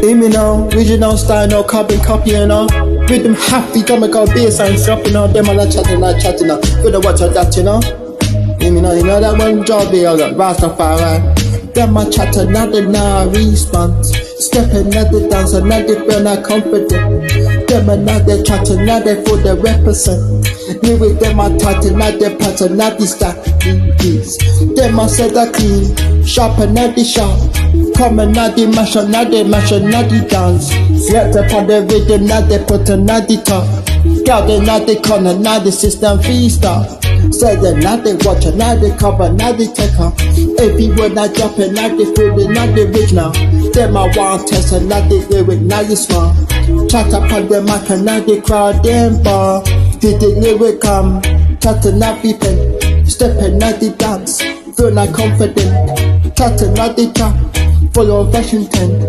Hear me now, original style, no carbon copy, you know. Rhythm happy, come and go bass and drop, you know. Them all chatting, you know. You know what that, you know. Hear me now, you know that one job here, like Rastafari. Them a chat another now response. Step another dance, another feel not confident. Them another chat another for the represent. Lyric them a tight another part another stack. Them a set a clean, sharp another sharp. Come another mash another dance. Set up on the rhythm another put another top. Got another corner another system freestyle. Said another watch another cover another take off. Every word I drop another feel another original. Them I want test another lyric now you smart. Chat up on the mic another crowd them bar. Did the lyric come? Chat another pen. Step another dance. Feel not confident. Chat another trap. Follow fashion trend.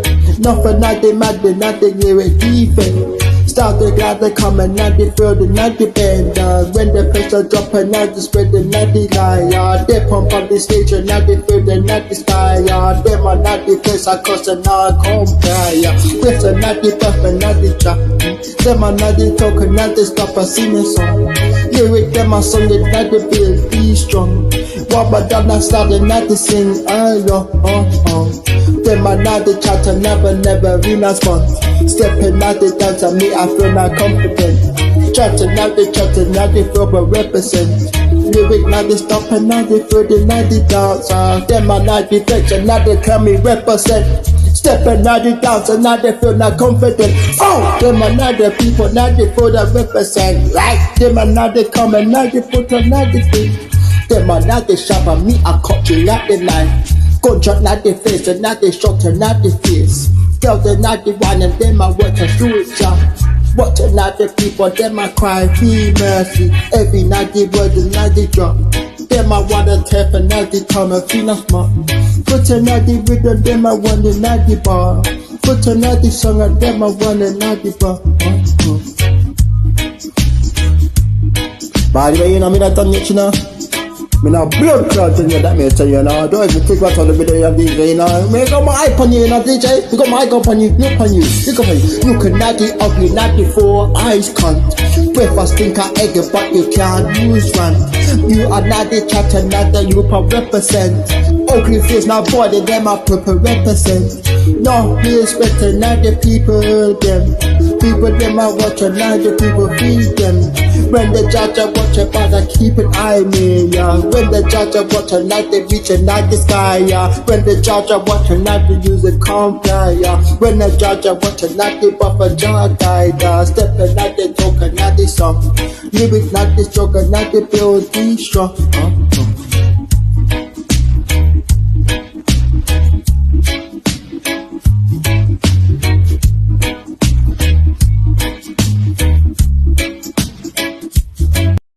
Nothing another mad another lyric defense. Start the glad they come and now they feel the night bend. When the pressure drop and now they spread the night lie. They pump on the stage and now they feel the night sky. Them are not the place I cost and now I compare. With the night the puff and now the trap. Them are not the talk and now they stop a singing song. Lyric them are song that now they feel be strong. What but that not start and now they sing Them are not the chat and never real response. Stepping out the dance and me I feel not confident. Chatting out the feel but represent. Lyric now they stop and now they feel the night the dance. Them are not the flex and now they can me represent. Stepping out the dance and now they feel not confident. Oh, them are not the people now they feel that represent. Right, them are not they come and now they put another thing. Them are not the sharp and me I cut you out the line. Gunshot not the face and not the shot and not the face. Girl they not the one and them I work and do it job. Watching not the people, them I cry, feel mercy. Every night the word and not the drop. Them I want to tap and not the time and feel not smart. Put another rhythm, them I want the not the bar. Put another song and them I want the not the bar. By the way, you know me that done yet, you know. Me now blood clot in you, that me tell you now. Don't even think about all the video you DJ, you know. Me got my eye on you, you know, DJ. You got my eye up on you, look on you, look on you. You can not the ugly, not the four eyes cunt. Breakfast think I egg it, but you can't use one. You are not the chatter, not the you can represent. Ugly face, now body, them I proper represent. No, we respect not the people, them. People, them I watch, and now the people feed them. When the judge I watch it, but I keep an eye me, yeah. When the judge I watch it, not the reach and not the sky, yeah. When the judge I watch it, not the use a comply, yeah. When the judge I watch it, not the buffer jar guide, step and not the talk and not the song. Lyric not the struggle, not the build, the strong.